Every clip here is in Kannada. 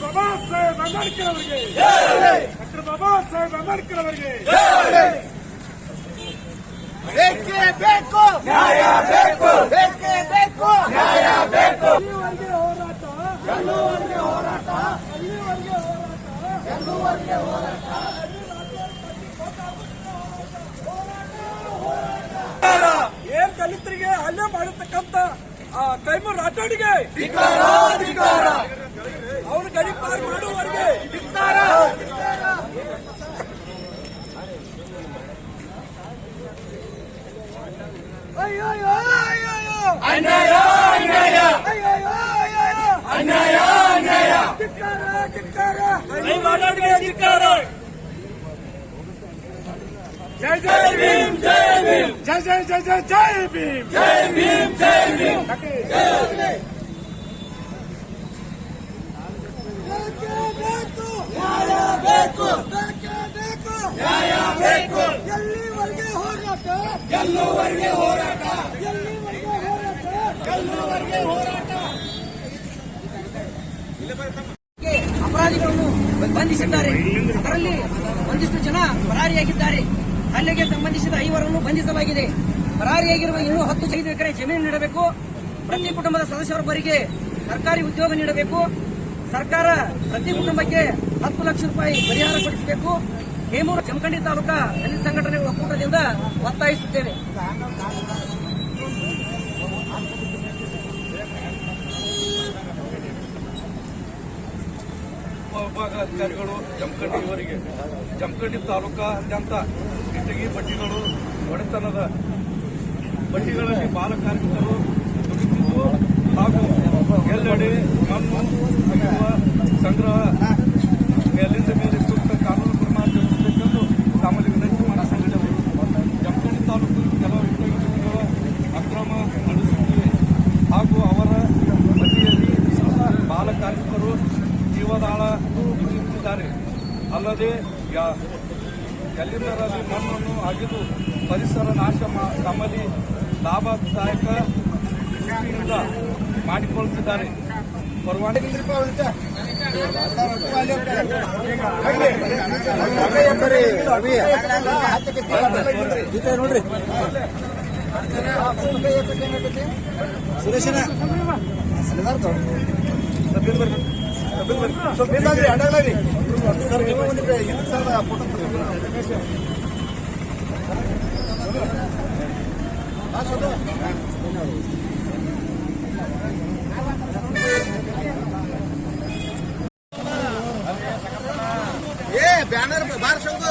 ಬಾಬಾ ಸಾಹೇಬ್ ಅಂಬೇಡ್ಕರ್ ಅವರಿಗೆ, ಡಾಕ್ಟರ್ ಬಾಬಾ ಸಾಹೇಬ್ ಅಂಬೇಡ್ಕರ್ ಅವರಿಗೆ ಬೇಕೇ ಬೇಕು, ನ್ಯಾಯ ಬೇಕು, ಬೇಕೇ ಬೇಕು, ನ್ಯಾಯ ಬೇಕು. ಅಲ್ಲಿವರೆಗೆ ಹೋರಾಟ, ಗೆಲ್ಲುವರೆಗೆ ಹೋರಾಟ, ಅಲ್ಲಿವರೆಗೆ ಹೋರಾಟ, ಗೆಲ್ಲುವರೆಗೆ ಹೋರಾಟ. ಏನ್ ದಲಿತರಿಗೆ ಹಲ್ಲೆ ಮಾಡತಕ್ಕಂತ ತೈಮೂರ್ ರಾಠೋಡ್ಗೆ ಅವನು ಗಡಿಪಾರು ಮಾಡುವವರೆಗೆ ಅನ್ಯಾಯ ಅನ್ಯಾಯ ಅನ್ಯಾಯ ಅನ್ಯಾಯ. ಜೈ ಜೈ ಭೀಮ್, ಜೈ ಭೀಮ್, ಜೈ ಜೈ ಜೈ ಜೈ ಜೈ ಭೀಮ್, ಜೈ ಭೀಮ್, ಜೈ ಭೀಮ್. ನ್ಯಾಯ ಬೇಕು, ನ್ಯಾಯ ಬೇಕು, ಎಲ್ಲಿವರೆಗೆ ಹೋರಾಟ, ಗೆಲ್ಲುವರೆಗೆ ಹೋರಾಟ, ಎಲ್ಲಿವರೆಗೆ ಹೋರಾಟ. ಗೆಲ್ಲುವರೆಗೆ ಹೋರಾಟ. ಅಪರಾಧಿಗಳನ್ನು ಬಂಧಿಸಿದ್ದಾರೆ. ಅದರಲ್ಲಿ ಒಂದಿಷ್ಟು ಜನ ಪರಾರಿಯಾಗಿದ್ದಾರೆ. ಹಲ್ಲೆಗೆ ಸಂಬಂಧಿಸಿದ 5 ಬಂಧಿಸಲಾಗಿದೆ. ಪರಾರಿಯಾಗಿರುವ ಇನ್ನೂ 5 ಎಕರೆ ಜಮೀನು ನೀಡಬೇಕು. ಪ್ರತಿ ಕುಟುಂಬದ ಸದಸ್ಯರೊಬ್ಬರಿಗೆ ಸರ್ಕಾರಿ ಉದ್ಯೋಗ ನೀಡಬೇಕು. ಸರ್ಕಾರ ಪ್ರತಿ ಕುಟುಂಬಕ್ಕೆ 10 ಲಕ್ಷ ರೂಪಾಯಿ ಪರಿಹಾರ ಕೊಡಿಸಬೇಕು. ಹೇಮೂರು ಜಮಖಂಡಿ ತಾಲೂಕಾ ದಲಿತ ಸಂಘಟನೆಗಳ ಒಕ್ಕೂಟದಿಂದ ಒತ್ತಾಯಿಸುತ್ತೇವೆ. ಉಪವಿಭಾಗಾಧಿಕಾರಿಗಳು ಜಮಖಂಡಿಯವರಿಗೆ ಜಮಖಂಡಿ ತಾಲೂಕಾದ್ಯಂತ ಇಟಗಿ ಬಡ್ಡಿಗಳು ಒಡೆತನದ ಬಡ್ಡಿಗಳಲ್ಲಿ ಬಾಲ ಕಾರ್ಮಿಕರು ದುಡಿದಿದ್ದು ಹಾಗೂ ಎಲ್ಲೆಡೆ ಮಣ್ಣು ಅಗೆಯುವ ಸಂಗ್ರಹ ಮೇಲಿಂದ ಮೇಲೆ ಸೂಕ್ತ ಕಾನೂನು ಕ್ರಮ ಜರುಗಿಸಬೇಕೆಂದು ಸಾಮಾನ್ಯ ವಿನಂತಿ ಮಾಡಿಕೊಂಡಿದ್ದೆವು. ಜಮಖಂಡಿ ತಾಲೂಕು ಕೆಲವು ಇಟಗಿ ಬಡ್ಡಿಗಳ ಅಕ್ರಮ ನಡೆಸುತ್ತಿವೆ ಹಾಗೂ ಅವರ ಬದಿಯಲ್ಲಿ ಬಾಲ ಕಾರ್ಮಿಕರು ಜೀವದಾಳ ದುಡಿಯುತ್ತಿದ್ದಾರೆ. ಅಲ್ಲದೆ ಎಲ್ಲಿಂದರಲ್ಲಿ ಮಣ್ಣನ್ನು ಅಗೆದು ಪರಿಸರ ನಾಶ ತಮ್ಮಲ್ಲಿ ಲಾಭದಾಯಕ ದೃಷ್ಟಿಯಿಂದ ಮಾಡಿಕೊಳ್ಳುತ್ತಿದ್ದಾರೆ. ಪರವಾನಗಿ ನೋಡ್ರಿ ಸುರೇಶನ ಸರ್ ನೀವು ಬಂದಿದ್ರೆ ಇದಕ್ಕೆ ಸರ್ ಫೋಟೋ ಬ್ಯಾನರ್ ಬಾರ್ ಸಂಘ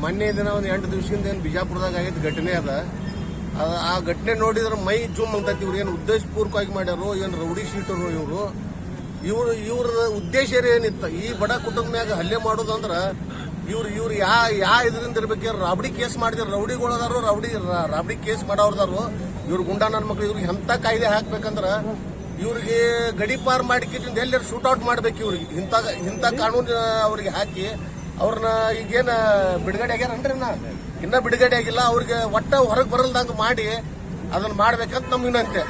ಮೊನ್ನೆ ದಿನ ಒಂದು 8 ದಿವಸದಿಂದ ಏನು ಬಿಜಾಪುರದಾಗ ಆಗಿದ್ದ ಘಟನೆ ಅದ. ಆ ಘಟನೆ ನೋಡಿದ್ರೆ ಮೈ ಜುಮ್ ಅಂತೈತಿ. ಇವ್ರು ಏನು ಉದ್ದೇಶಪೂರ್ವಕವಾಗಿ ಮಾಡ್ಯಾರೋ, ಏನು ರೌಡಿ ಶೀಟರು ಇವ್ರ ಉದ್ದೇಶ ಏನಿತ್ತು ಈ ಬಡ ಕುಟುಂಬ ಮ್ಯಾಗ ಹಲ್ಲೆ ಮಾಡೋದಂದ್ರ ಇವ್ರು ಯಾ ಇದರಿಂದ ಇರ್ಬೇಕು. ರಾಬಡಿ ಕೇಸ್ ಮಾಡಿದಾರೆ, ರೌಡಿಗಳದಾರು, ರಾಬಡಿ ಕೇಸ್ ಮಾಡೋರ್ದಾರು. ಇವ್ರು ಗುಂಡಾ ನನ್ನ ಮಕ್ಳು. ಇವ್ರಿಗೆ ಎಂತ ಕಾಯ್ದೆ ಹಾಕ್ಬೇಕಂದ್ರ ಇವ್ರಿಗೆ ಗಡಿಪಾರ್ ಮಾಡಿಕಿಂದ ಎಲ್ಲರೂ ಶೂಟ್ಔಟ್ ಮಾಡ್ಬೇಕು. ಇವ್ರಿಗೆ ಇಂಥ ಕಾನೂನು ಅವ್ರಿಗೆ ಹಾಕಿ ಅವ್ರನ್ನ ಈಗೇನ ಬಿಡುಗಡೆ ಆಗ್ಯಾರನ್ರಿ, ಇನ್ನ ಬಿಡುಗಡೆ ಆಗಿಲ್ಲ. ಅವ್ರಿಗೆ ಒಟ್ಟ ಹೊರಗೆ ಬರಲ್ದಂಗ ಮಾಡಿ ಅದನ್ನ ಮಾಡ್ಬೇಕಂತ ನಮ್ಮ ವಿನಂತಿ.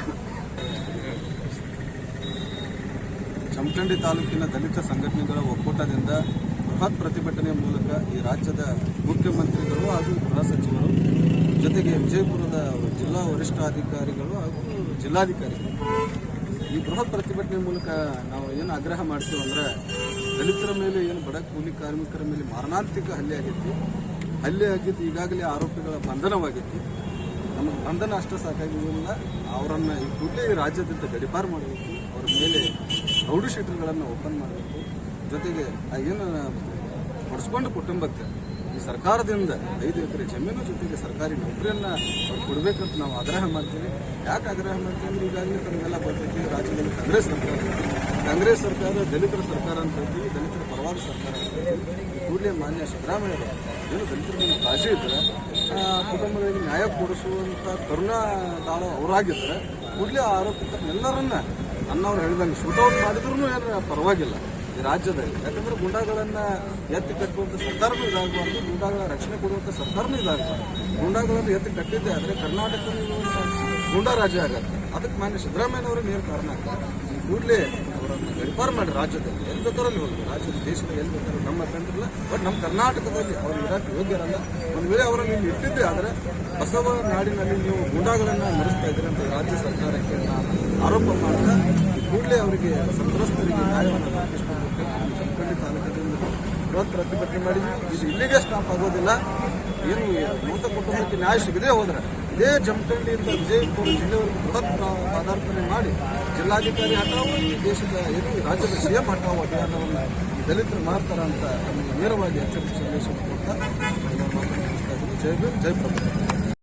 ಜಮಖಂಡಿ ತಾಲೂಕಿನ ದಲಿತ ಸಂಘಟನೆಗಳ ಒಕ್ಕೂಟದಿಂದ ಬೃಹತ್ ಪ್ರತಿಭಟನೆ ಮೂಲಕ ಈ ರಾಜ್ಯದ ಮುಖ್ಯಮಂತ್ರಿಗಳು ಹಾಗೂ ಗೃಹ ಸಚಿವರು ಜೊತೆಗೆ ವಿಜಯಪುರದ ಜಿಲ್ಲಾ ವರಿಷ್ಠಾಧಿಕಾರಿಗಳು ಹಾಗೂ ಜಿಲ್ಲಾಧಿಕಾರಿಗಳು ಈ ಬೃಹತ್ ಪ್ರತಿಭಟನೆ ಮೂಲಕ ನಾವು ಏನು ಆಗ್ರಹ ಮಾಡ್ತೀವಿ ಅಂದ್ರೆ, ದಲಿತರ ಮೇಲೆ ಏನು ಬಡ ಕೂಲಿ ಕಾರ್ಮಿಕರ ಮೇಲೆ ಮಾರಣಾಂತಿಕ ಹಲ್ಲೆ ಆಗೈತಿ. ಹಲ್ಲೆ ಆಗಿದ್ದು ಈಗಾಗಲೇ ಆರೋಪಿಗಳ ಬಂಧನವಾಗೈತಿ. ನಮಗೆ ಬಂಧನ ಅಷ್ಟೇ ಸಾಕಾಗಿಲ್ಲ, ಅವರನ್ನು ಈ ಕೂಡಲೇ ರಾಜ್ಯದಿಂದ ಗಡಿಪಾರು ಮಾಡಬೇಕು. ಅವರ ಮೇಲೆ ರೌಡಿ ಶೀಟರ್ಗಳನ್ನು ಓಪನ್ ಮಾಡಬೇಕು. ಜೊತೆಗೆ ಏನು ಹೊಡೆಸ್ಕೊಂಡು ಕುಟುಂಬಕ್ಕೆ ಈ ಸರ್ಕಾರದಿಂದ 5 ಎಕರೆ ಜಮೀನು ಜೊತೆಗೆ ಸರ್ಕಾರಿ ನೌಕರಿಯನ್ನು ಕೊಡಬೇಕಂತ ನಾವು ಆಗ್ರಹ ಮಾಡ್ತೀವಿ. ಯಾಕೆ ಆಗ್ರಹ ಮಾಡ್ತೀವಿ ಅಂದ್ರೆ, ಈಗಾಗಲೇ ತಮಗೆಲ್ಲ ಬರ್ತೈತಿ ರಾಜ್ಯದಲ್ಲಿ ಕಾಂಗ್ರೆಸ್ ಸರ್ಕಾರ ದಲಿತರ ಸರ್ಕಾರ ಅಂತ ಹೇಳ್ತೀವಿ, ದಲಿತರ ಪರವಾದ ಸರ್ಕಾರ ಅಂತ ಹೇಳ್ತೀವಿ. ಕೂಡಲೇ ಮಾನ್ಯ ಸಿದ್ದರಾಮಯ್ಯ ಏನು ದಲಿತರ ಮೇಲೆ ಕಾಳಜಿ ಇದ್ದರೆ, ಕುಟುಂಬಗಳಿಗೆ ನ್ಯಾಯ ಕೊಡಿಸುವಂಥ ಕರುಣಾದಾಳು ಅವರಾಗಿದ್ದರೆ ಕೂಡಲೇ ಆರೋಪಿತರನ್ನೆಲ್ಲರನ್ನ ಅನ್ನವ್ರು ಹೇಳಿದಂಗೆ ಶೂಟೌಟ್ ಮಾಡಿದ್ರೂ ಏನು ಪರವಾಗಿಲ್ಲ. ಈ ರಾಜ್ಯದಲ್ಲಿ. ಯಾಕಂದ್ರೆ ಗುಂಡಾಗಳನ್ನ ಎತ್ತಿ ಕಟ್ಟುವಂತ ಸರ್ಕಾರನೂ ಇದಾಗಬಾರ್ದು, ಗುಂಡಾಗಳ ರಕ್ಷಣೆ ಕೊಡುವಂತ ಸರ್ಕಾರನೂ ಇದಾಗಬಾರ್ದು. ಗುಂಡಾಗಳನ್ನು ಎತ್ತಿ ಕಟ್ಟಿದ್ದೆ ಆದರೆ ಕರ್ನಾಟಕ ಗುಂಡಾ ರಾಜ್ಯ ಆಗತ್ತೆ. ಅದಕ್ಕೆ ಮಾನ್ಯ ಸಿದ್ದರಾಮಯ್ಯನವರು ನೇರ ಕಾರಣ ಆಗ್ತಾರೆ. ಕೂಡಲೇ ಅವರನ್ನು ಗಡಿಪಾರು ಮಾಡಿ ರಾಜ್ಯದಲ್ಲಿ ಎಲ್ಲಿ ಬೇಕಾರಲ್ಲಿ ಹೋಗಿ, ರಾಜ್ಯದ ದೇಶದ ಎಲ್ಲಿ ಬೇಕಾದ್ರೂ ನಮ್ಮ ಕಂಡ್ರಿಲ್ಲ, ಬಟ್ ನಮ್ಮ ಕರ್ನಾಟಕದಲ್ಲಿ ಅವರು ಇರಕ್ಕೆ ಯೋಗ್ಯರಲ್ಲ. ಒಂದು ವೇಳೆ ಅವರನ್ನು ಇಲ್ಲಿ ಇಟ್ಟಿದ್ದೆ ಆದರೆ ಬಸವ ನಾಡಿನಲ್ಲಿ ನೀವು ಗುಂಡಾಗಳನ್ನು ನಡೆಸ್ತಾ ಇದ್ದೀರಿ ಅಂತ ರಾಜ್ಯ ಸರ್ಕಾರಕ್ಕೆ ನಾನು ಆರೋಪ ಮಾಡ್ತಾ ಕೂಡಲೇ ಅವರಿಗೆ ಸಂತ್ರಸ್ತರಿಗೆ ನ್ಯಾಯವನ್ನು ದೊರಕಿಸಿಕೊಡಬೇಕು. ಜಮಖಂಡಿ ತಾಲೂಕಿನಿಂದ ಬೃಹತ್ ಪ್ರತಿಭಟನೆ ಮಾಡಿದ್ವಿ. ಇದು ಇಲ್ಲಿಗೆ ಸ್ಟಾಪ್ ಆಗೋದಿಲ್ಲ. ಏನು ಮೃತ ಕುಟುಂಬಕ್ಕೆ ನ್ಯಾಯ ಸಿಗದೆ ಹೋದ್ರೆ ಇದೇ ಜಮಖಂಡಿಯಿಂದ ವಿಜಯಪುರ ಜಿಲ್ಲೆವರೆಗೂ ಬೃಹತ್ ಪಾದಾರ್ಪಣೆ ಮಾಡಿ ಜಿಲ್ಲಾಧಿಕಾರಿ ಹಠಾವು ಈ ದೇಶದ ಏನು ರಾಜ್ಯದ ಸಿಎಂ ಹಠಾವು ಅಭಿಯಾನವನ್ನು ದಲಿತರು ಮಾಡ್ತಾರ ಅಂತ ನಮಗೆ ನೇರವಾಗಿ ಎಚ್ಚರಿಕೆ ಸಂದೇಶ ಕೊಡ್ತಾ ಜೈ ಭೀಮ್ ಜೈ ಪ್ರಭು.